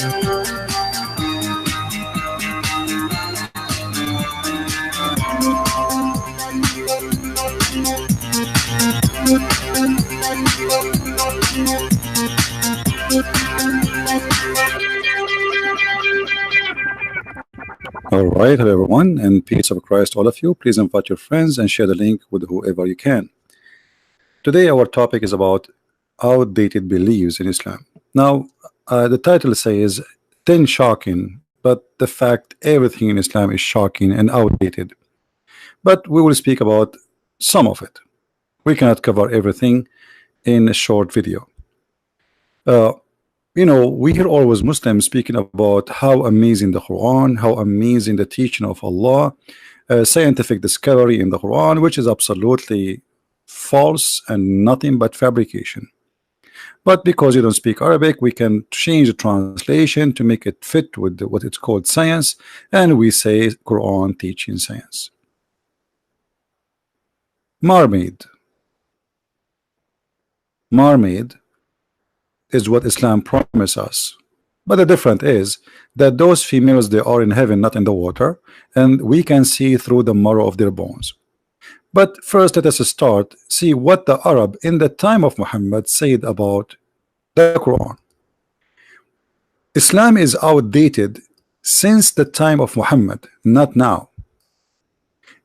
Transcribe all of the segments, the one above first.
All right, hello everyone, and peace of Christ, all of you. Please invite your friends and share the link with whoever you can. Today, our topic is about outdated beliefs in Islam. Now, the title says 10 shocking, but the fact everything in Islam is shocking and outdated. But we will speak about some of it. We cannot cover everything in a short video. Uh, we hear always Muslims speaking about how amazing the Quran, how amazing the teaching of Allah, scientific discovery in the Quran, which is absolutely false and nothing but fabrication. But because you don't speak Arabic, we can change the translation to make it fit with what it's called science, and we say Quran teaching science. Mermaid is what Islam promised us, but the difference is that those females, they are in heaven, not in the water, and we can see through the marrow of their bones. But first, let us see what the Arab in the time of Muhammad said about the Quran. Islam is outdated since the time of Muhammad, not now.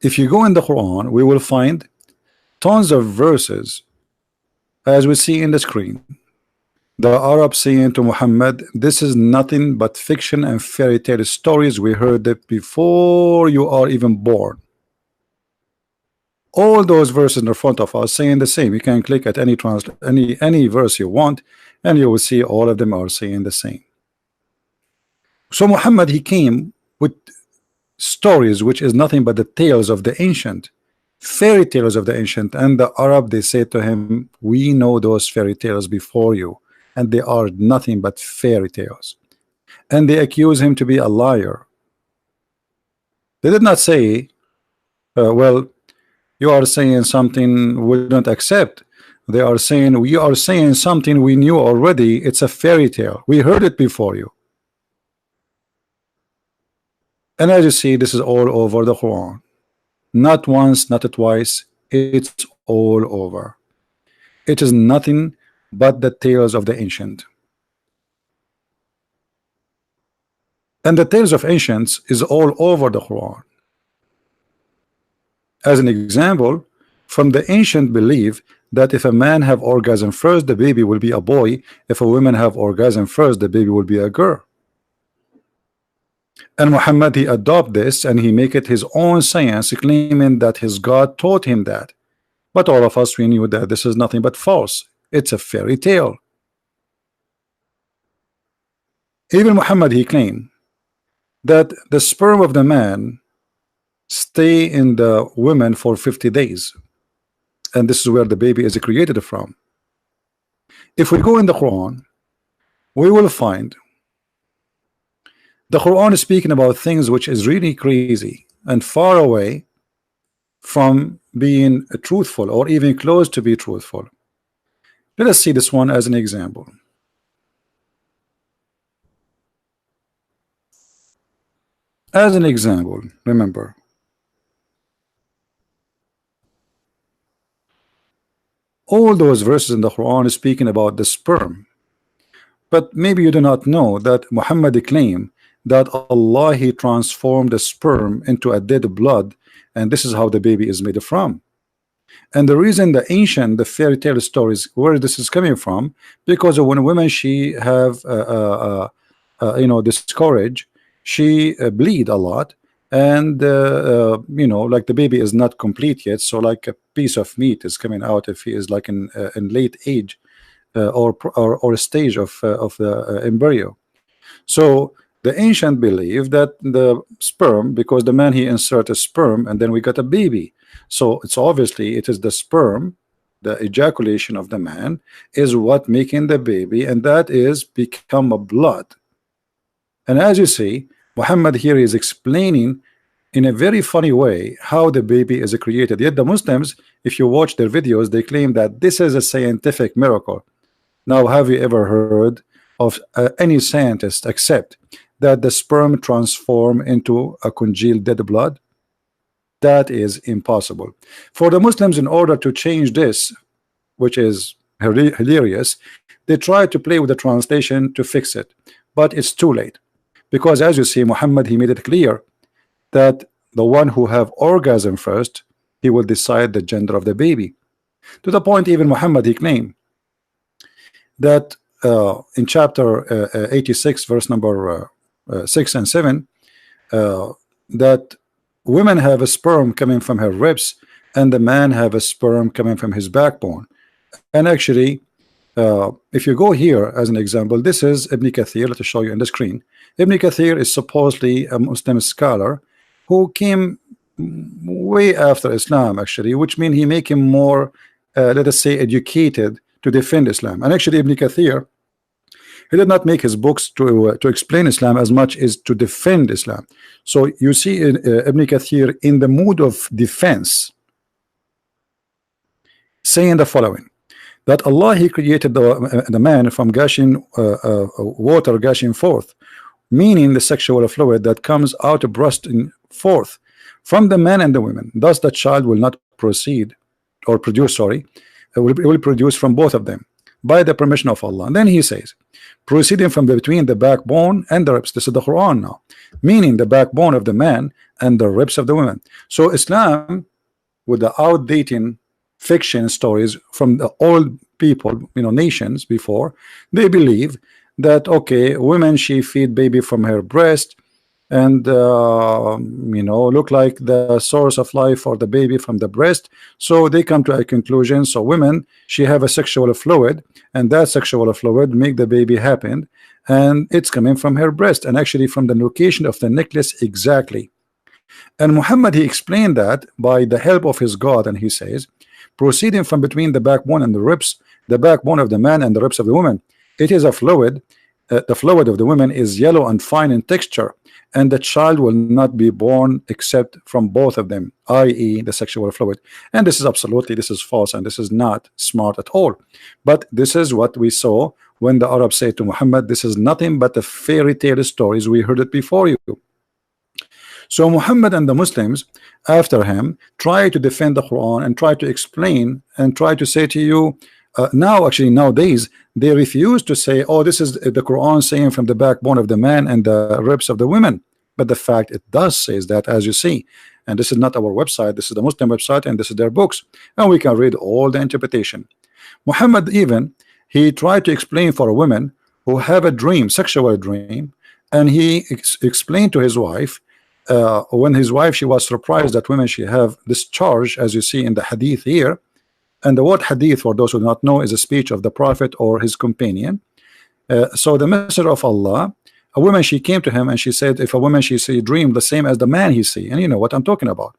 If you go in the Quran, we will find tons of verses, as we see in the screen. The Arab saying to Muhammad, this is nothing but fiction and fairy tale stories. We heard it before you are even born. All those verses in front of us saying the same. You can click at any verse you want, and you will see all of them are saying the same. So Muhammad, he came with stories which is nothing but the tales of the ancient, fairy tales of the ancient, and the Arab, they say to him, we know those fairy tales before you, and they are nothing but fairy tales. And they accuse him to be a liar. They did not say, well, you are saying something we don't accept. They are saying, we are saying something we knew already. It's a fairy tale. We heard it before you. And as you see, this is all over the Quran. Not once, not twice. It's all over. It is nothing but the tales of the ancient. And the tales of ancients is all over the Quran. As an example, from the ancient belief that if a man have orgasm first, the baby will be a boy. If a woman have orgasm first, the baby will be a girl. And Muhammad, he adopt this and he make it his own science, claiming that his God taught him that. But all of us, we knew that this is nothing but false. It's a fairy tale. Even Muhammad, he claimed that the sperm of the man stay in the woman for 50 days, and this is where the baby is created from. If we go in the Quran, we will find the Quran is speaking about things which is really crazy and far away from being truthful or even close to be truthful. Let us see this one as an example. As an example, remember, all those verses in the Quran is speaking about the sperm, but maybe you do not know that Muhammad claimed that Allah, he transformed the sperm into a dead blood, and this is how the baby is made from. And the reason the ancient, the fairy tale stories, where this is coming from, because when a woman, she have this courage, she bleed a lot, and like the baby is not complete yet, so like a piece of meat is coming out if he is like in late age or a stage of the embryo. So the ancient believe that the sperm, because the man, he insert a sperm and then we got a baby, so it's obviously it is the sperm, the ejaculation of the man is what making the baby, and that is become a blood. And as you see, Muhammad here is explaining in a very funny way how the baby is created. Yet the Muslims, if you watch their videos, they claim that this is a scientific miracle. Now, have you ever heard of any scientist accept that the sperm transform into a congealed dead blood? That is impossible. For the Muslims, in order to change this, which is hilarious, they try to play with the translation to fix it, but it's too late, because as you see, Muhammad, he made it clear that the one who have orgasm first, he will decide the gender of the baby. To the point, even Muhammad, he claimed that in chapter 86, verse number 6 and 7, that women have a sperm coming from her ribs, and the man have a sperm coming from his backbone. And actually, if you go here as an example, this is Ibn Kathir. Let me show you on the screen. Ibn Kathir is supposedly a Muslim scholar who came way after Islam, actually, which means he make him more, let us say, educated to defend Islam. And actually, Ibn Kathir, he did not make his books to explain Islam as much as to defend Islam. So you see Ibn Kathir in the mood of defense, saying the following: that Allah, he created the man from gushing water gushing forth, meaning the sexual fluid that comes out of bursting forth from the man and the women. Thus the child will not proceed or produce, sorry, will produce from both of them by the permission of Allah. And then he says, proceeding from between the backbone and the ribs. This is the Quran now, meaning the backbone of the man and the ribs of the women. So Islam, with the outdating fiction stories from the old people, nations before, they believe that, okay, women, she feed baby from her breast, and look like the source of life for the baby from the breast. So they come to a conclusion. So women, she have a sexual fluid, and that sexual fluid make the baby happen, and it's coming from her breast, and actually from the location of the necklace exactly. And Muhammad, he explained that by the help of his God, and he says, proceeding from between the backbone and the ribs, the backbone of the man and the ribs of the woman, it is a fluid. The fluid of the women is yellow and fine in texture, and the child will not be born except from both of them, i.e. the sexual fluid. And this is false, and this is not smart at all. But this is what we saw when the Arabs say to Muhammad, this is nothing but the fairy tale stories, we heard it before you. So Muhammad and the Muslims after him try to defend the Quran and try to explain and try to say to you, nowadays they refuse to say, oh, this is the Quran saying from the backbone of the man and the ribs of the women. But the fact it does says that, as you see, and this is not our website, this is the Muslim website, and this is their books, and we can read all the interpretation. Muhammad, even he tried to explain for a woman who have a dream, sexual dream, and he explained to his wife, when his wife, she was surprised that women, she have this charge, as you see in the hadith here. And the word hadith, for those who do not know, is a speech of the Prophet or his companion. So the Messenger of Allah, a woman, she came to him and she said, if a woman, she see dream the same as the man he see, and you know what I'm talking about.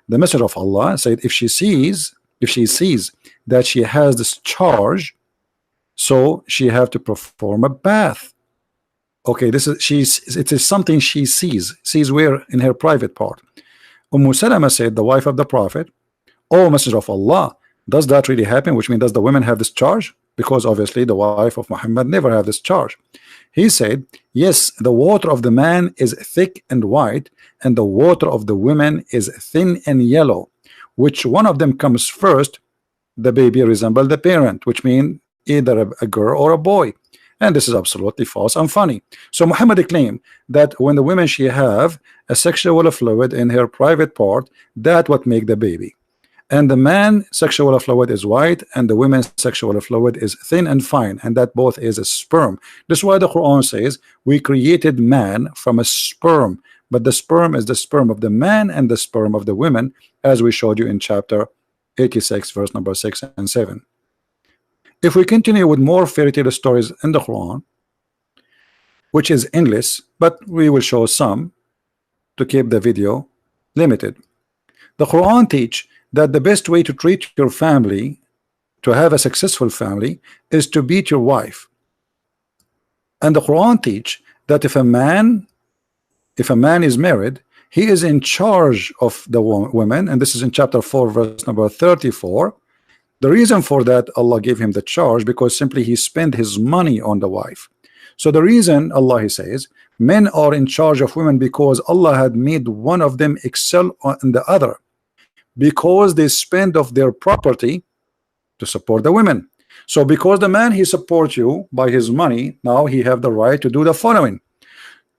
The Messenger of Allah said, if she sees that she has this charge, so she have to perform a bath. Okay, it is something she sees where? In her private part. Salama said, the wife of the Prophet, oh Messenger of Allah, does that really happen? Which means, does the women have this charge? Because obviously the wife of Muhammad never have this charge. He said, yes, the water of the man is thick and white, and the water of the women is thin and yellow. Which one of them comes first? The baby resembles the parent, which means either a girl or a boy. And this is absolutely false and funny. So Muhammad claimed that when the women, she have a sexual fluid in her private part, that what make the baby. And the man sexual fluid is white, and the women's sexual fluid is thin and fine, and that both is a sperm. This is why the Quran says we created man from a sperm, but the sperm is the sperm of the man and the sperm of the women, as we showed you in chapter 86, verse number 6 and 7. If we continue with more fairy tale stories in the Quran, which is endless, but we will show some to keep the video limited. The Quran teach that the best way to treat your family, to have a successful family, is to beat your wife. And the Quran teach that if a man is married, he is in charge of the women, and this is in chapter 4, verse number 34. The reason for that, Allah gave him the charge because simply he spent his money on the wife. So the reason Allah He says men are in charge of women because Allah had made one of them excel on the other, because they spend of their property to support the women. So because the man he supports you by his money, now he have the right to do the following.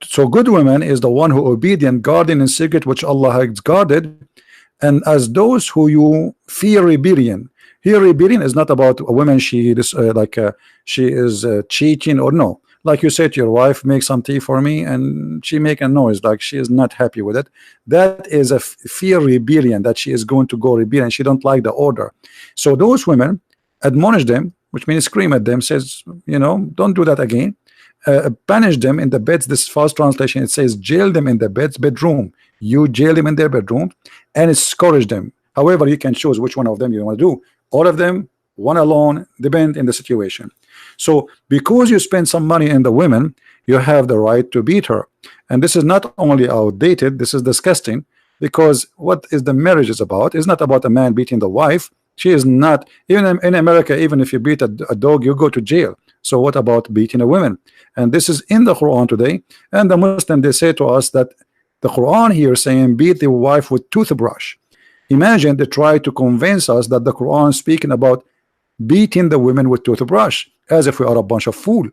So good women is the one who obedient, guarding in secret which Allah has guarded, and as those who you fear rebellion. Here rebellion is not about a woman she is she is cheating or no. Like you say to your wife, make some tea for me, and she make a noise like she is not happy with it. That is a fear rebellion, that she is going to go rebellion. She don't like the order. So those women, admonish them, which means scream at them, says, you know, don't do that again. Banish them in the beds. This false translation, it says jail them in the bedroom. You jail them in their bedroom and scourge them. However, you can choose which one of them you want to do. All of them, one alone, depend in the situation. So because you spend some money in the women, you have the right to beat her. And this is not only outdated, this is disgusting, because what is the marriage is about is not about a man beating the wife. She is not, even in America, even if you beat a dog, you go to jail. So what about beating a woman? And this is in the Quran today. And the Muslim, they say to us that the Quran here saying beat the wife with toothbrush. Imagine they try to convince us that the Quran is speaking about beating the women with toothbrush, as if we are a bunch of fool.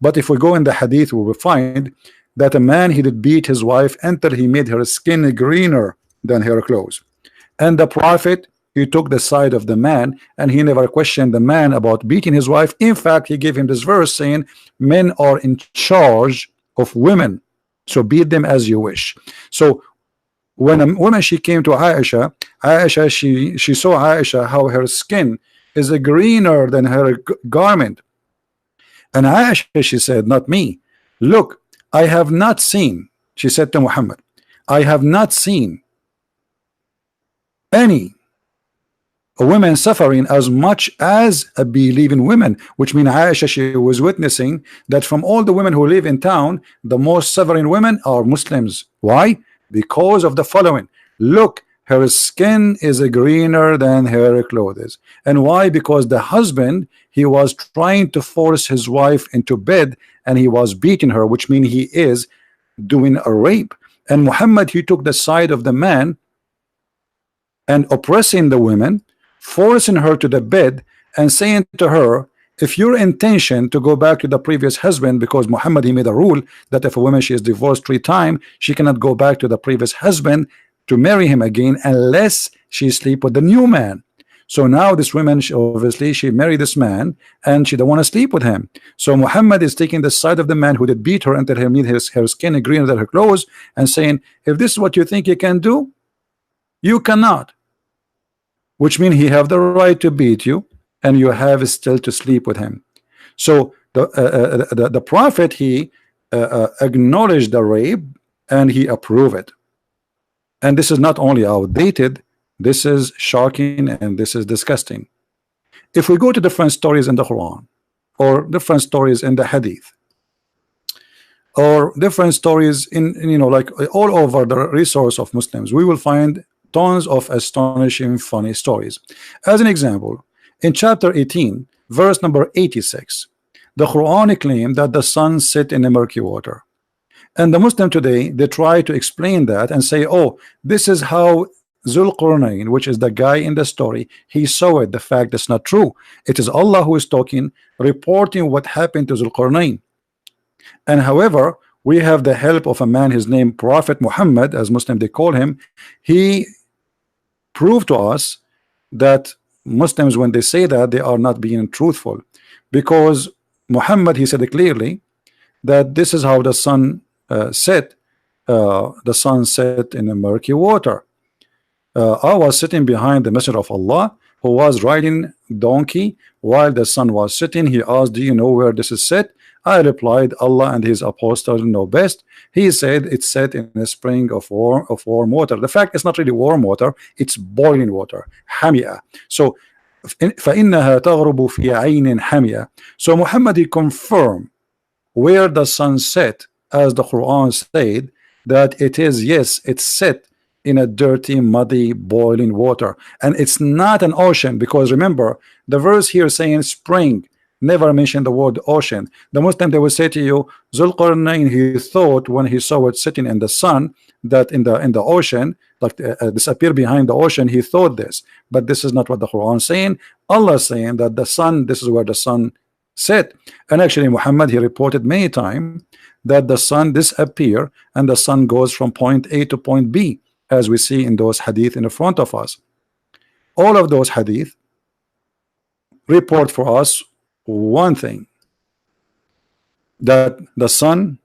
But if we go in the hadith, we will find that a man, he did beat his wife until he made her skin greener than her clothes. And the Prophet, he took the side of the man, and he never questioned the man about beating his wife. In fact, he gave him this verse saying men are in charge of women, so beat them as you wish. So when a woman, she came to Aisha, she saw Aisha how her skin is greener than her garment. And Aisha, she said, not me. Look, I have not seen, she said to Muhammad, I have not seen any women suffering as much as a believing women, which means Aisha, she was witnessing that from all the women who live in town, the most suffering women are Muslims. Why? Because of the following. Look, her skin is greener than her clothes. And why? Because the husband, he was trying to force his wife into bed, and he was beating her, which means he is doing a rape. And Muhammad, he took the side of the man and oppressing the women, forcing her to the bed, and saying to her, if your intention to go back to the previous husband, because Muhammad, he made a rule that if a woman, she is divorced 3 times, she cannot go back to the previous husband to marry him again unless she sleep with the new man. So now this woman, obviously she married this man and she don't want to sleep with him. So Muhammad is taking the side of the man who did beat her until he made her skin greener than her clothes, and saying, if this is what you think you can do, you cannot. Which means he have the right to beat you, and you have still to sleep with him. So the Prophet, he acknowledged the rape and he approved it. And this is not only outdated, this is shocking and this is disgusting. If we go to different stories in the Quran, or different stories in the Hadith, or different stories in you know, like all over the resource of Muslims, we will find tons of astonishing funny stories. As an example, in chapter 18, verse number 86, the Quran claimed that the sun set in a murky water. And the Muslim today, they try to explain that and say, oh, this is how Zulqarnain, which is the guy in the story, he saw it. The fact that's not true. It is Allah who is talking, reporting what happened to Zulqarnain. And however, we have the help of a man, his name Prophet Muhammad, as Muslim they call him. He proved to us that Muslims, when they say that, they are not being truthful, because Muhammad, he said it clearly that this is how the sun set. The sun set in a murky water. I was sitting behind the Messenger of Allah, who was riding donkey while the sun was setting. He asked, do you know where this is set? I replied, Allah and his apostles know best. He said it's set in a spring of warm water. The fact it's not really warm water, it's boiling water, hamia. So فإنها تغرب في عين حمية. So Muhammad, he confirmed where the sun set, as the Quran said, that it is, yes, it's set in a dirty, muddy, boiling water. And it's not an ocean, because remember the verse here saying spring, never mention the word ocean. The Muslim, they will say to you, Zulqarnain, he thought when he saw it sitting in the sun, that in the ocean, like disappear behind the ocean, he thought this. But this is not what the Quran is saying. Allah is saying that the sun, this is where the sun set. And actually Muhammad, he reported many times that the sun disappear and the sun goes from point A to point B, as we see in those hadith in front of us. All of those hadith report for us one thing, that the sun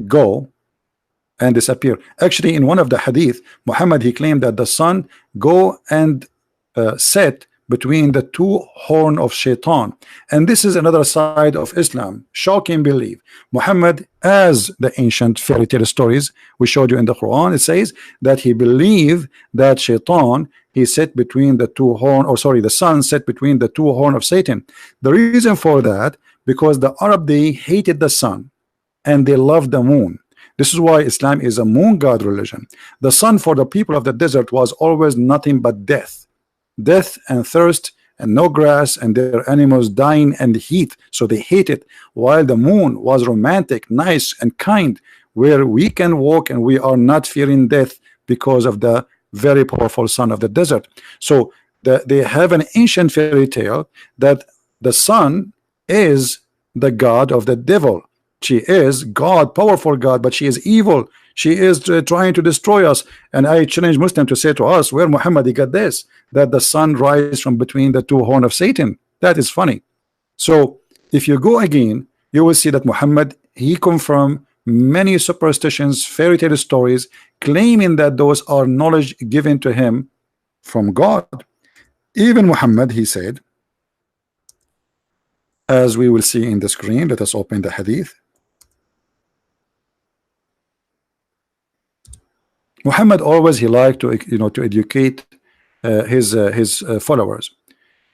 go and disappear. Actually, in one of the hadith, Muhammad, he claimed that the sun go and set between the two horn of shaitan. And this is another side of Islam, shocking belief. Muhammad, as the ancient fairy tale stories we showed you in the Quran, it says that he believed that shaitan, he set between the two horn, or sorry, the sun set between the two horn of Satan. The reason for that, because the Arab, they hated the sun and they loved the moon. This is why Islam is a moon god religion. The sun for the people of the desert was always nothing but death and thirst and no grass and their animals dying and heat, so they hate it. While the moon was romantic, nice and kind, where we can walk and we are not fearing death because of the very powerful sun of the desert. So they have an ancient fairy tale that the sun is the god of the devil. She is God, powerful God, but she is evil. She is trying to destroy us. And I challenge Muslim to say to us, where Muhammad he got this, that the sun rises from between the two horns of Satan. That is funny. So if you go again, you will see that Muhammad, he confirmed many superstitions, fairy tale stories, claiming that those are knowledge given to him from God. Even Muhammad, he said, as we will see in the screen, let us open the hadith. Muhammad always, he liked to, to educate his followers.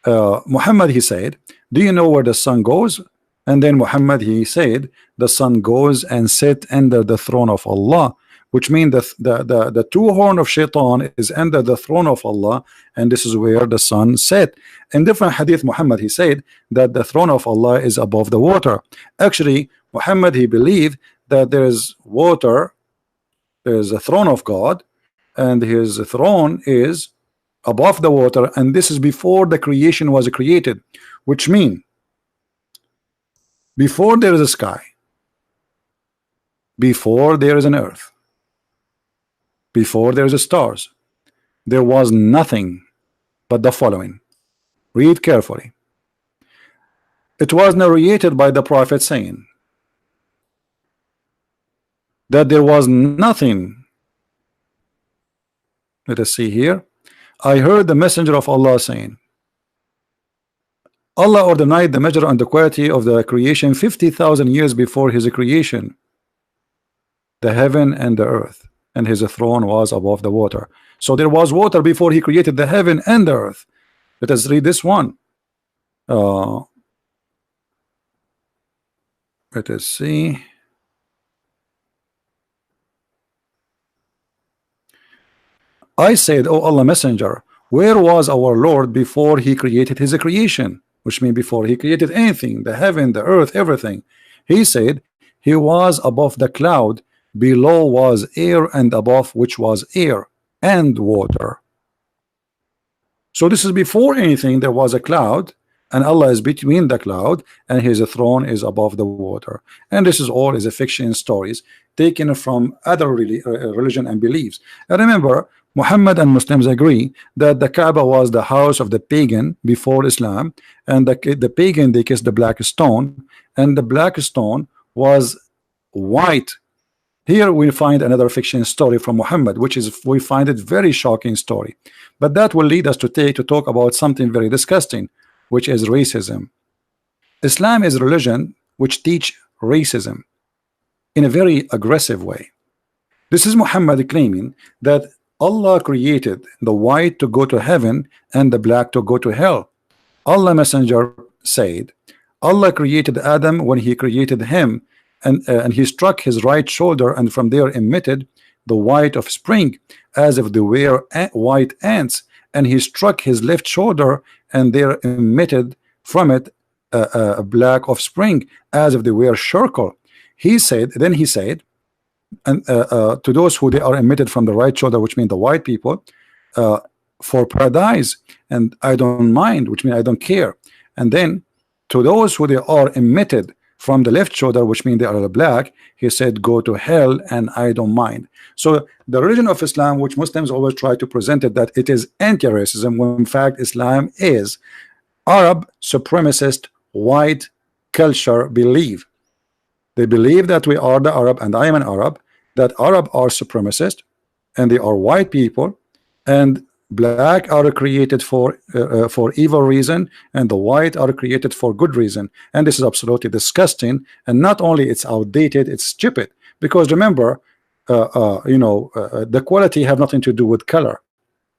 Muhammad, he said, do you know where the sun goes? And then Muhammad, he said, the sun goes and sit under the throne of Allah, which means the two horn of shaitan is under the throne of Allah, and this is where the sun set. In different hadith, Muhammad, he said that the throne of Allah is above the water. Actually, Muhammad, he believed that there is water, there is a throne of God, and his throne is above the water, and this is before the creation was created, which means before there is a sky, before there is an earth, before there is a stars, there was nothing but the following. Read carefully. It was narrated by the Prophet saying that there was nothing. Let us see here. I heard the messenger of Allah saying, Allah ordained the measure and the quality of the creation 50,000 years before his creation, the heaven and the earth, and his throne was above the water. So there was water before he created the heaven and the earth. Let us read this one. Let us see. I said, O Allah messenger, where was our Lord before he created his creation? Which means before he created anything, the heaven, the earth, everything. He said he was above the cloud, below was air, and above which was air and water. So this is before anything. There was a cloud, and Allah is between the cloud, and his throne is above the water. And this is all is a fiction stories taken from other religion and beliefs. And remember, Muhammad and Muslims agree that the Kaaba was the house of the pagan before Islam, and the pagan, they kissed the black stone, and the black stone was white. Here we find another fiction story from Muhammad, which is, we find it very shocking story, but that will lead us to talk about something very disgusting, which is racism. Islam is a religion which teach racism in a very aggressive way. This is Muhammad claiming that Allah created the white to go to heaven and the black to go to hell. Allah messenger said Allah created Adam when he created him, and he struck his right shoulder, and from there emitted the white of spring, as if they were white ants, and he struck his left shoulder, and there emitted from it black offspring as if they were charcoal. He said, then he said, and to those who they are emitted from the right shoulder, which means the white people, uh, for paradise, and I don't mind, which means I don't care. And then to those who they are emitted from the left shoulder, which means they are black, he said, go to hell, and I don't mind. So the religion of Islam, which Muslims always try to present it that it is anti-racism, when in fact Islam is Arab supremacist white culture belief. They believe that we are the Arab, and I am an Arab, that Arab are supremacist, and they are white people, and black are created for evil reason, and the white are created for good reason. And this is absolutely disgusting. And not only it's outdated, it's stupid. Because remember, the quality have nothing to do with color.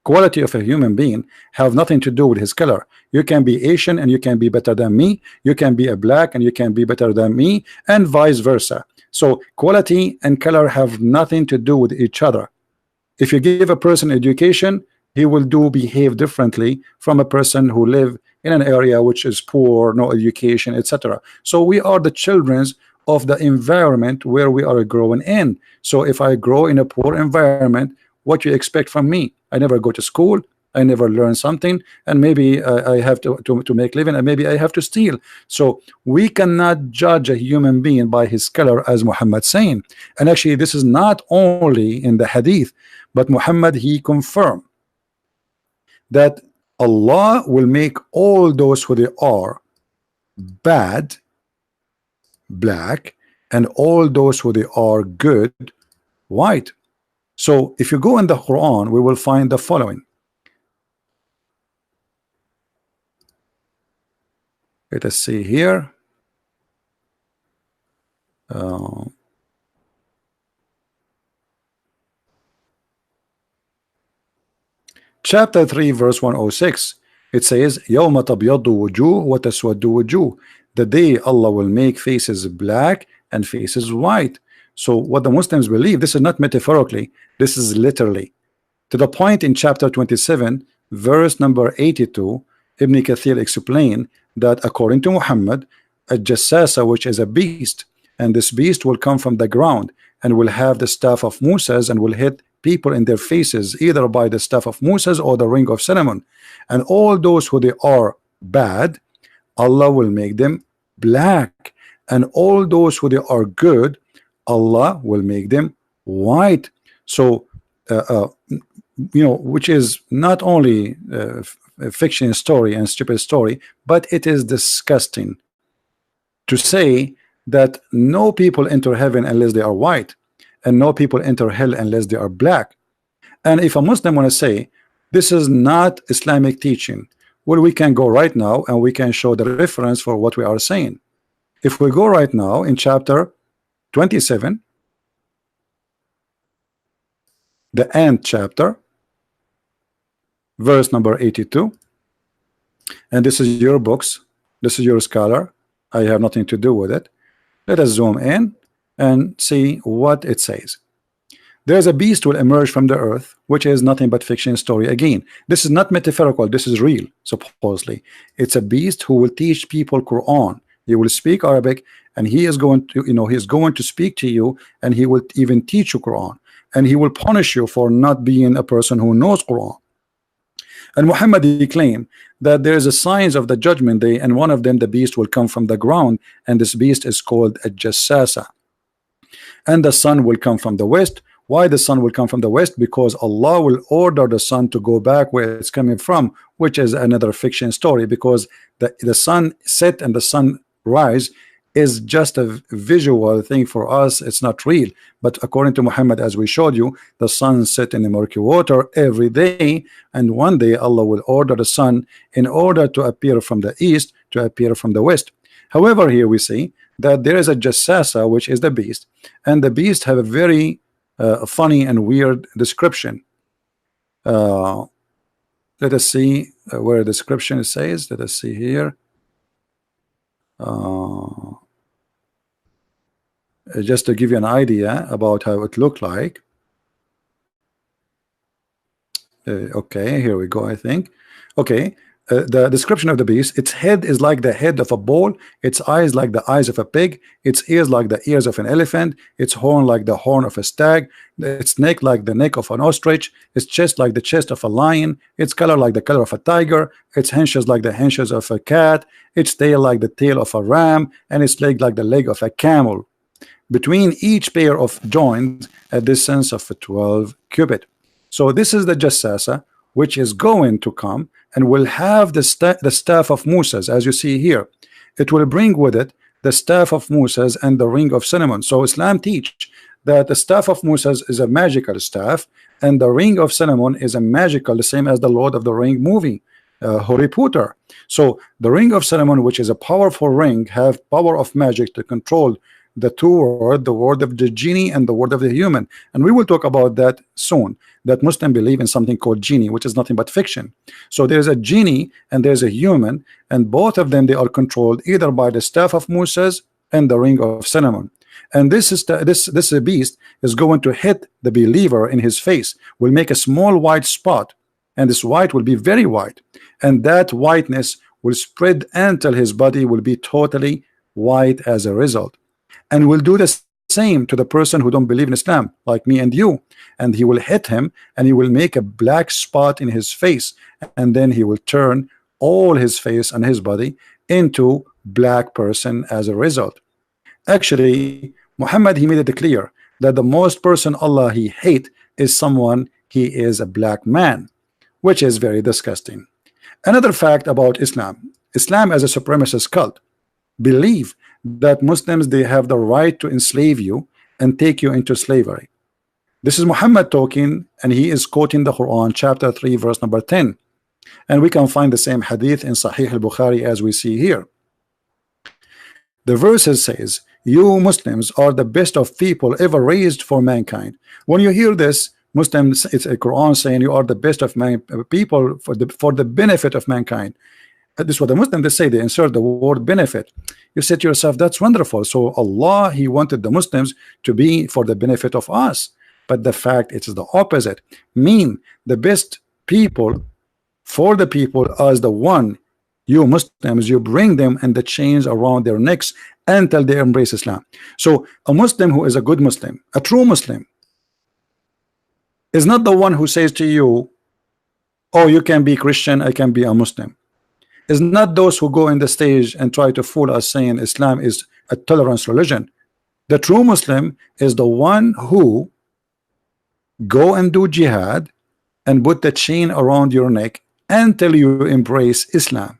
Quality of a human being have nothing to do with his color. You can be Asian and you can be better than me. You can be a black and you can be better than me, and vice versa. So quality and color have nothing to do with each other. If you give a person education, he will behave differently from a person who live in an area which is poor, no education, etc. So we are the children of the environment where we are growing in. So if I grow in a poor environment, what you expect from me? I never go to school, I never learn something, and maybe I have to make living, and maybe I have to steal. So we cannot judge a human being by his color, as Muhammad saying. And actually this is not only in the hadith, but Muhammad, he confirmed that Allah will make all those who they are bad black, and all those who they are good white. So if you go in the Quran, we will find the following. Let us see here. Chapter 3 verse 106, it says يَوْمَ تَبْيَضُّ وُجُوهُ وَتَسْوَدُّ وُجُوهُ, the day Allah will make faces black and faces white. So what the Muslims believe, this is not metaphorically, this is literally, to the point in chapter 27 verse number 82, Ibn Kathir explained that according to Muhammad, a jassasa, which is a beast, and this beast will come from the ground and will have the staff of Moses and will hit people in their faces, either by the staff of Moses or the ring of Solomon. And all those who they are bad, Allah will make them black, and all those who they are good, Allah will make them white. So which is not only a fiction story and stupid story, but it is disgusting to say that no people enter heaven unless they are white, and no people enter hell unless they are black. And if a Muslim want to say this is not Islamic teaching, well, we can go right now and we can show the reference for what we are saying. If we go right now in chapter 27, the end chapter, verse number 82, and this is your books, this is your scholar, I have nothing to do with it. Let us zoom in and see what it says. There's a beast will emerge from the earth, which is nothing but fiction story. Again, this is not metaphorical, this is real. Supposedly it's a beast who will teach people Quran. He will speak Arabic, and he is going to, he is going to speak to you, and he will even teach you Quran, and he will punish you for not being a person who knows Quran. And Muhammad, he claimed that there is a signs of the judgment day, and one of them, the beast will come from the ground, and this beast is called a jassasa. And the sun will come from the west. Why the sun will come from the west? Because Allah will order the sun to go back where it's coming from, which is another fiction story, because the sun set and the sun rise is just a visual thing for us. It's not real. But according to Muhammad, as we showed you, the sun set in the murky water every day, and one day Allah will order the sun in order to appear from the east to appear from the west. However, here we see that there is a jassasa, which is the beast, and the beast have a very funny and weird description. Let us see where the description says. Let us see here. Just to give you an idea about how it looked like. Okay, here we go. I think. Okay, the description of the beast: its head is like the head of a bull, its eyes like the eyes of a pig, its ears like the ears of an elephant, its horn like the horn of a stag, its neck like the neck of an ostrich, its chest like the chest of a lion, its color like the color of a tiger, its haunches like the haunches of a cat, its tail like the tail of a ram, and its leg like the leg of a camel. Between each pair of joints a distance of 12 cubit. So this is the Jassasa, which is going to come and will have the staff of Moses, as you see here. It will bring with it the staff of Moses and the ring of Solomon. So Islam teach that the staff of Moses is a magical staff, and the ring of Solomon is a magical, the same as the Lord of the Ring movie, Harry Potter. So the ring of Solomon, which is a powerful ring, have power of magic to control the two words, the word of the genie and the word of the human. And we will talk about that soon, that Muslims believe in something called genie, which is nothing but fiction. So there's a genie and there's a human, and both of them, they are controlled either by the staff of Moses and the ring of Solomon. And this beast is going to hit the believer in his face, will make a small white spot, and this white will be very white, and that whiteness will spread until his body will be totally white as a result. And will do the same to the person who don't believe in Islam, like me and you, and he will hit him and he will make a black spot in his face, and then he will turn all his face and his body into black person as a result. Actually, Muhammad, he made it clear that the most person Allah he hate is someone he is a black man, which is very disgusting. Another fact about Islam: Islam as a supremacist cult believe that Muslims, they have the right to enslave you and take you into slavery. This is Muhammad talking, and he is quoting the Quran, chapter 3, verse number 10. And we can find the same hadith in Sahih al-Bukhari as we see here. The verses says, "You Muslims are the best of people ever raised for mankind." When you hear this, Muslims, it's a Quran saying you are the best of people for the benefit of mankind. This is what the Muslims, they say, they insert the word benefit. You say to yourself, that's wonderful. So Allah, he wanted the Muslims to be for the benefit of us, but the fact it's the opposite. Mean the best people for the people as the one, you Muslims, you bring them and the chains around their necks until they embrace Islam. So a Muslim who is a good Muslim, a true Muslim, is not the one who says to you, oh, you can be Christian, I can be a Muslim. Is not those who go in the stage and try to fool us saying Islam is a tolerance religion. The true Muslim is the one who go and do jihad and put the chain around your neck until you embrace Islam.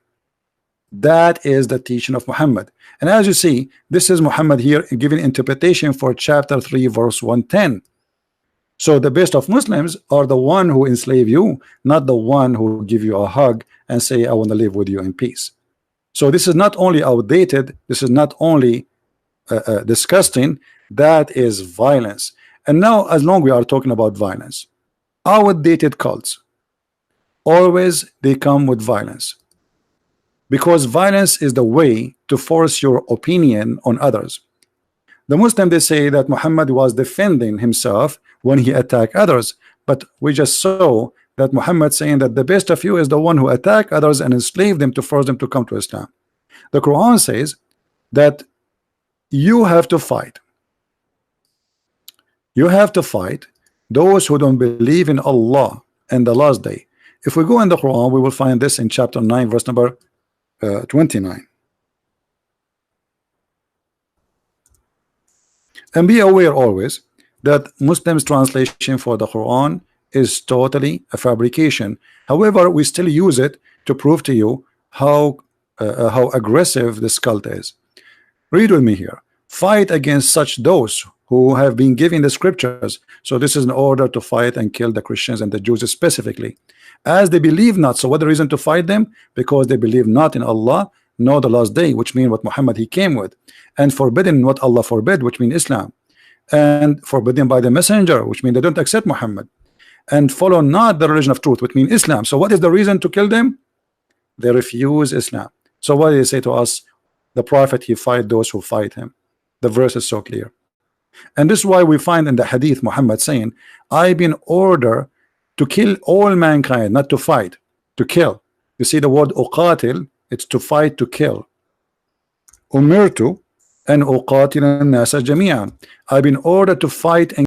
That is the teaching of Muhammad. And as you see, this is Muhammad here giving interpretation for chapter 3, verse 110. So the best of Muslims are the one who enslave you, not the one who give you a hug and say, I want to live with you in peace. So this is not only outdated, this is not only disgusting, that is violence. And now, as long we are talking about violence, outdated cults, always they come with violence, because violence is the way to force your opinion on others. The Muslim, they say that Muhammad was defending himself when he attacked others, but we just saw that Muhammad saying that the best of you is the one who attack others and enslave them to force them to come to Islam. The Quran says that you have to fight. You have to fight those who don't believe in Allah and the last day. If we go in the Quran, we will find this in chapter 9, verse number 29. And be aware always that Muslims translation for the Quran is totally a fabrication. However, we still use it to prove to you how aggressive this cult is. Read with me here. Fight against such those who have been given the scriptures. So this is in order to fight and kill the Christians and the Jews specifically, as they believe not. So what the reason to fight them? Because they believe not in Allah nor the last day, which means what Muhammad he came with, and forbidden what Allah forbid, which means Islam, and forbidden by the messenger, which means they don't accept Muhammad, and follow not the religion of truth, which means Islam. So what is the reason to kill them? They refuse Islam. So what do they say to us? The Prophet, he fight those who fight him. The verse is so clear. And this is why we find in the hadith Muhammad saying, I've been ordered to kill all mankind, not to fight, to kill. You see the word uqatil, it's to fight, to kill. Umirtu an uqatil an-nasa jami'an. I've been ordered to fight and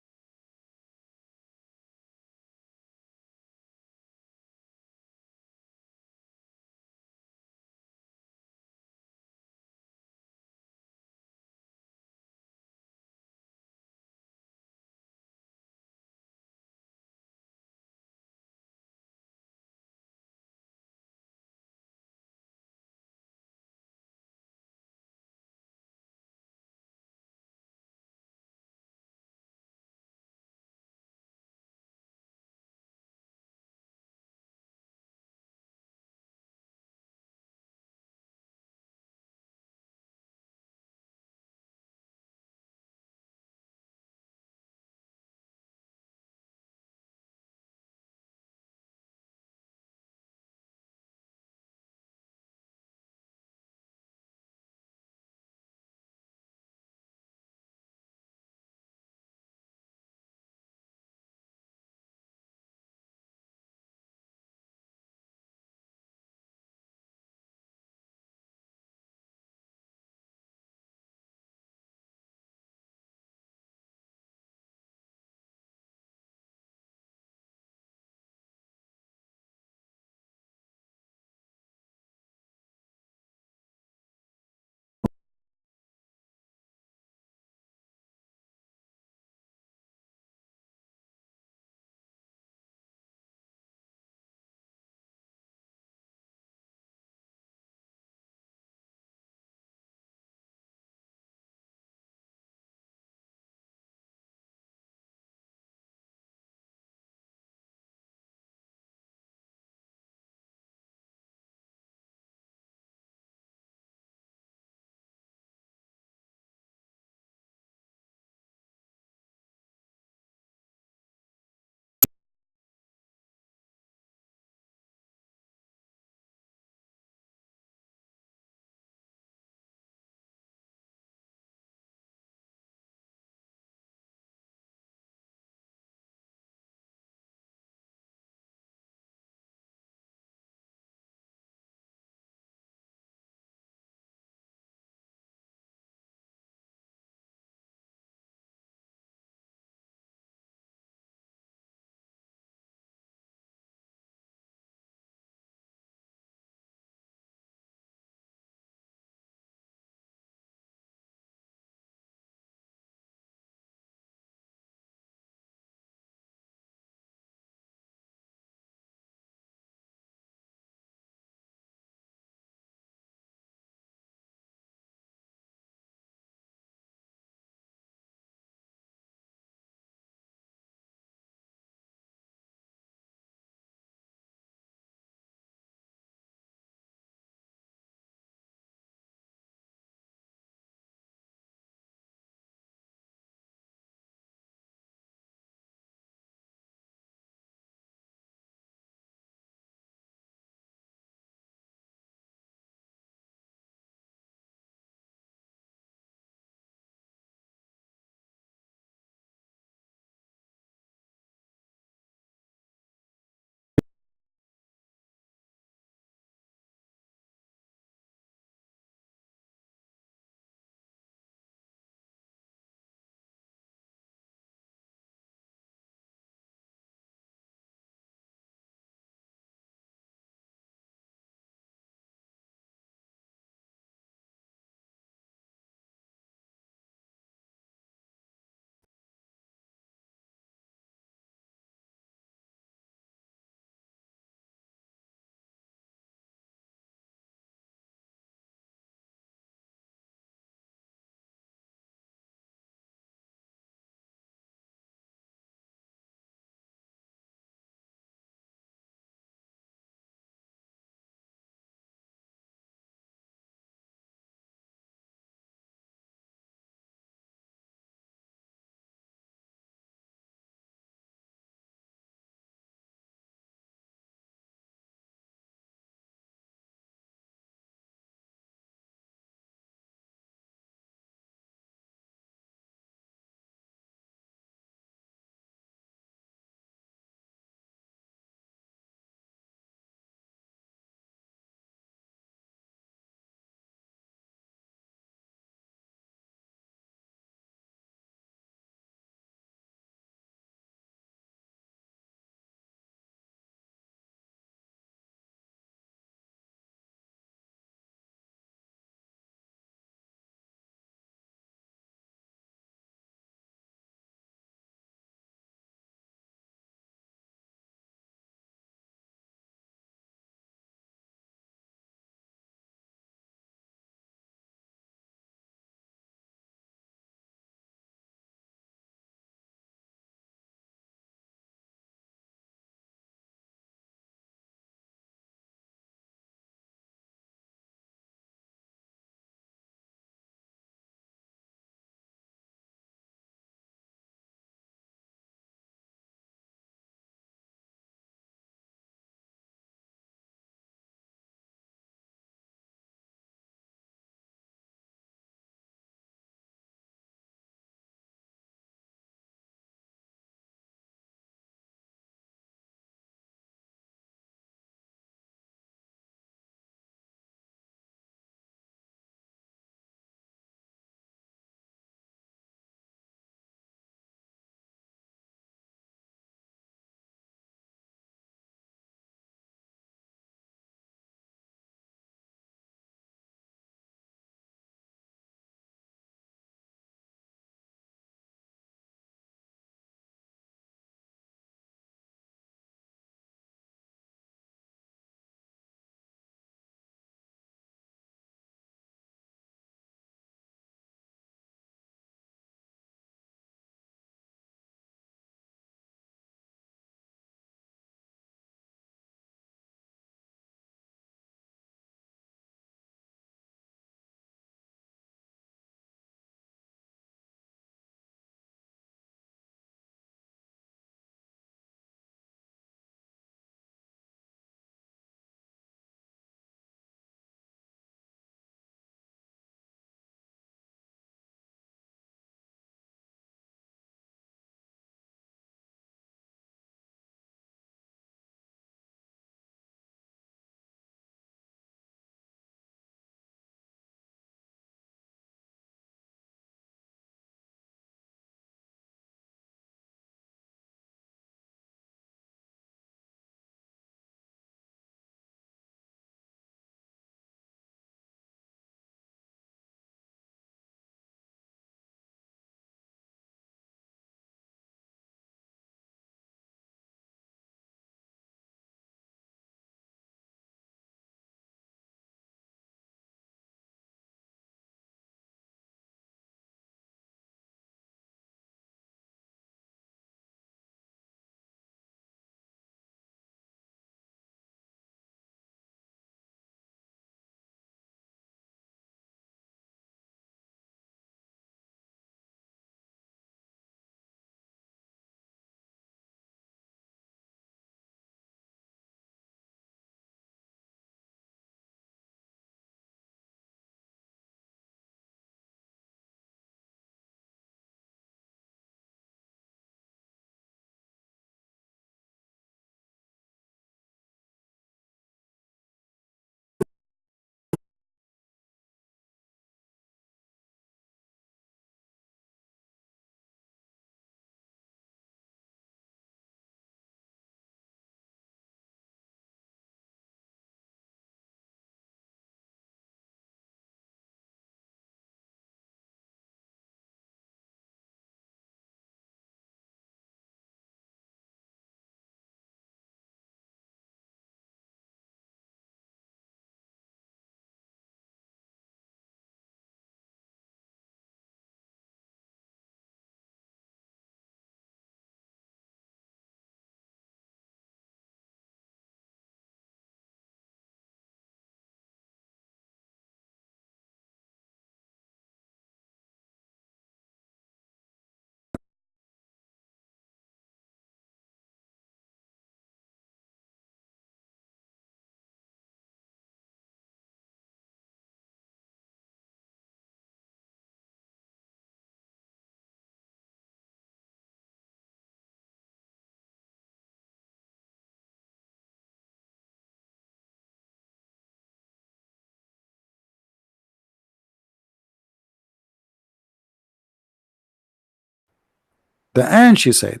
The ant, she said,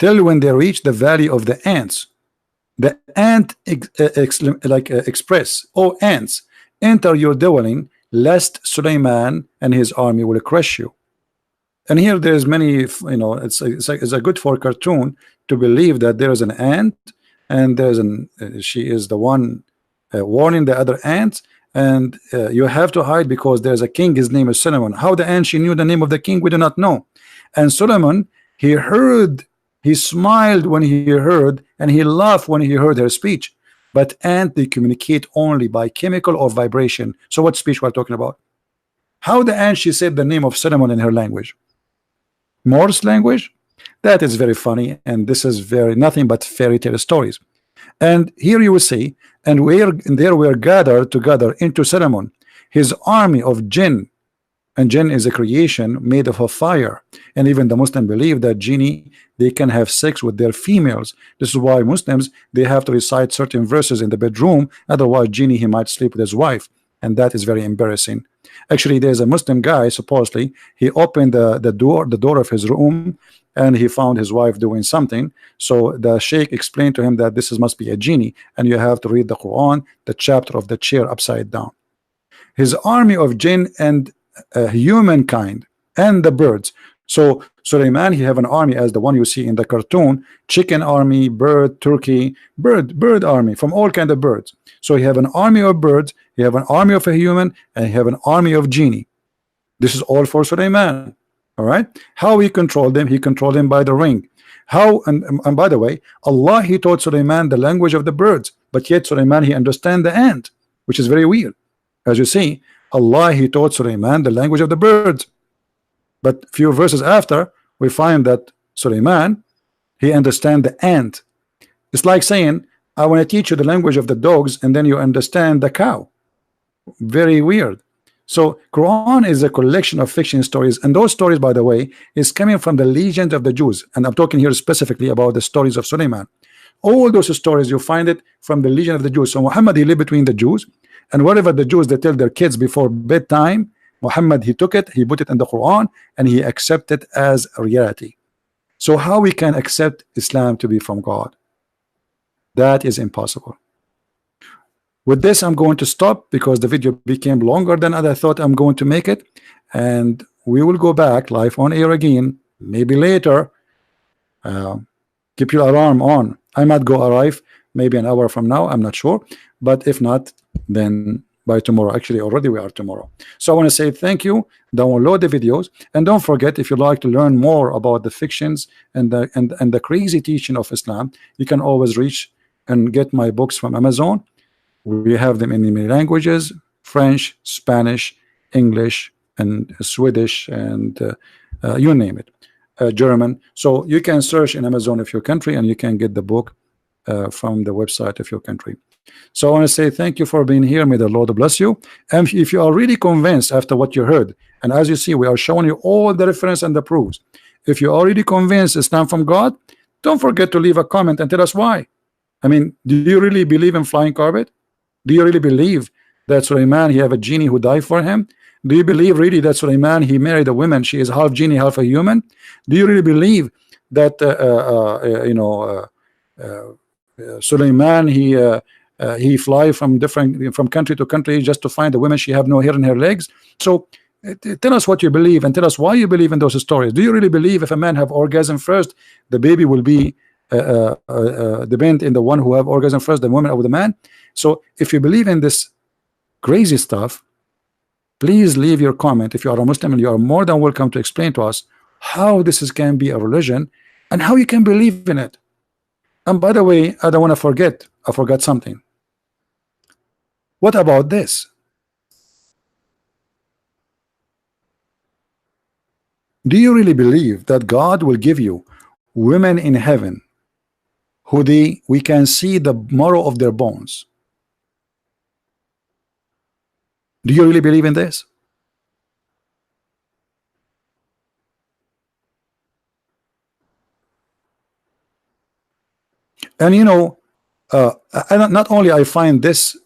till when they reach the valley of the ants. The ant express, "O ants, enter your dwelling, lest Suleiman and his army will crush you." And here there's many, it's a good for cartoon to believe that there is an ant, and there's she is the one warning the other ants, and you have to hide because there's a king, his name is Solomon. How the ant she knew the name of the king, we do not know. And Solomon, he heard, he smiled when he heard, and he laughed when he heard her speech. But ant, they communicate only by chemical or vibration. So what speech we're talking about? How the ant she said the name of Solomon in her language? Morse language? That is very funny, and this is very nothing but fairy tale stories. And here you will see, and there we are gathered together into Solomon, his army of jinn. And jinn is a creation made of a fire, and even the Muslim believe that genie, they can have sex with their females. This is why Muslims, they have to recite certain verses in the bedroom, otherwise genie, he might sleep with his wife, and that is very embarrassing. Actually, there's a Muslim guy, supposedly he opened the door of his room, and he found his wife doing something. So the sheikh explained to him that this must be a genie, and you have to read the Quran, the chapter of the chair upside down. His army of jinn and humankind and the birds. So Suleiman, he have an army as the one you see in the cartoon, chicken army, bird, turkey, bird army from all kind of birds. So he have an army of birds, he have an army of a human, and he have an army of genie. This is all for Suleiman. All right, how he controlled them? He controlled them by the ring. How, and by the way, Allah, he taught Suleiman the language of the birds, but yet Suleiman, he understand the ant, which is very weird. As you see, Allah, he taught Suleiman the language of the birds, but few verses after we find that Suleiman, he understand the ant. It's like saying, I want to teach you the language of the dogs, and then you understand the cow. Very weird. So Quran is a collection of fiction stories, and those stories, by the way, is coming from the legend of the Jews, and I'm talking here specifically about the stories of Suleiman. All those stories, you find it from the legend of the Jews. So Muhammad, he lived between the Jews, and whatever the Jews they tell their kids before bedtime, Muhammad, he took it, he put it in the Quran, and he accepted it as a reality. So how we can accept Islam to be from God? That is impossible. With this, I'm going to stop because the video became longer than I thought I'm going to make it, and we will go back live on air again, maybe later. Keep your alarm on. I might go arrive maybe an hour from now, I'm not sure, but if not, then by tomorrow. Actually, already we are tomorrow. So I want to say thank you. Download the videos, and don't forget, if you'd like to learn more about the fictions and the crazy teaching of Islam, you can always reach and get my books from Amazon. We have them in many languages: French, Spanish, English, and Swedish, and you name it, German. So you can search in Amazon of your country, and you can get the book from the website of your country. So I want to say thank you for being here. May the Lord bless you. And if you are really convinced after what you heard, and as you see, we are showing you all the reference and the proofs. If you're already convinced Islam from God, don't forget to leave a comment and tell us why. I mean, do you really believe in flying carpet? Do you really believe that Suleiman, he have a genie who died for him? Do you believe really that Suleiman, he married a woman, she is half genie, half a human? Do you really believe that Suleiman, he fly from country to country just to find a woman she have no hair in her legs? So tell us what you believe, and tell us why you believe in those stories. Do you really believe if a man have orgasm first, the baby will be depend in the one who have orgasm first, the woman or the man? So if you believe in this crazy stuff, please leave your comment. If you are a Muslim, and you are more than welcome to explain to us how this can be a religion and how you can believe in it. And by the way, I don't want to forget, I forgot something. What about this? Do you really believe that God will give you women in heaven who we can see the marrow of their bones? Do you really believe in this? And you know, not only I find this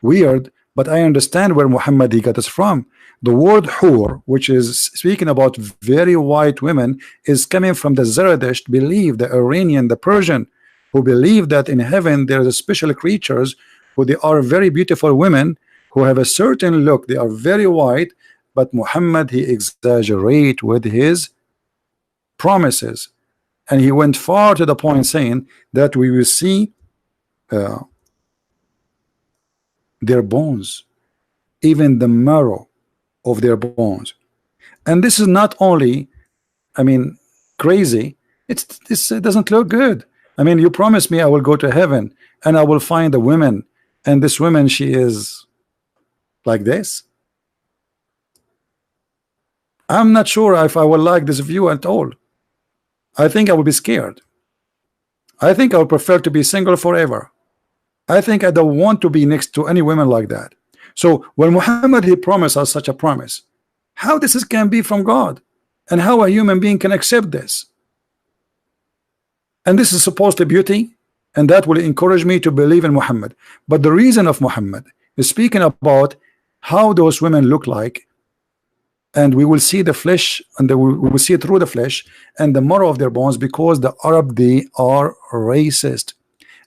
weird, But I understand where Muhammad he got us from. The word hur, which is speaking about very white women, is coming from the Zoroastrian belief, the Iranian, the Persian, who believe that in heaven there are special creatures who they are very beautiful women who have a certain look. They are very white, but Muhammad he exaggerate with his promises, and he went far to the point saying that we will see their bones, even the marrow of their bones. And this is not only, I mean, crazy, it doesn't look good. I mean, you promised me I will go to heaven and I will find a woman, and this woman, she is like this. I'm not sure if I will like this view at all. I think I will be scared. I think I would prefer to be single forever. I think I don't want to be next to any women like that. So when Muhammad he promised us such a promise, how this can be from God, and how a human being can accept this? And this is supposed to be beauty, and that will encourage me to believe in Muhammad. But the reason of Muhammad is speaking about how those women look like, and we will see the flesh, and we will see through the flesh and the marrow of their bones, because the Arab, they are racist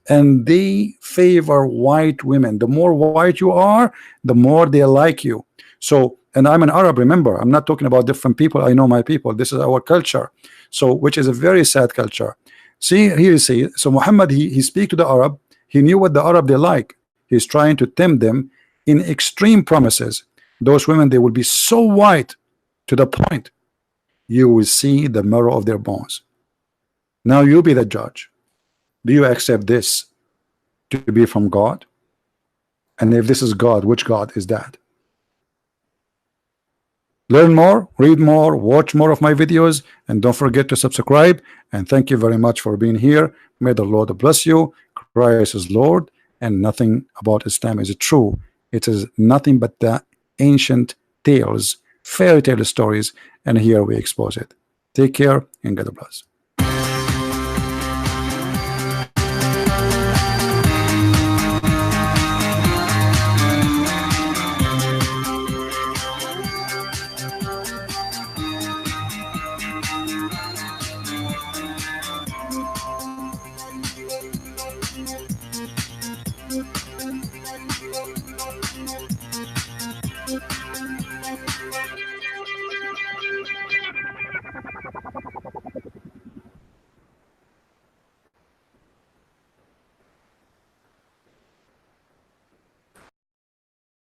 and they favor white women. The more white you are, the more they like you. So, and I'm an Arab, remember, I'm not talking about different people. I know my people. This is our culture. So, which is a very sad culture. See, here you see, so Muhammad he speak to the Arab. He knew what the Arab they like. He's trying to tempt them in extreme promises. Those women, they will be so white to the point you will see the marrow of their bones. Now you be the judge. Do you accept this to be from God? And if this is God, which God is that? Learn more, read more, watch more of my videos, and don't forget to subscribe. And thank you very much for being here. May the Lord bless you. Christ is Lord, and nothing about Islam is true. It is nothing but the ancient tales, fairy tale stories, and here we expose it. Take care and God bless.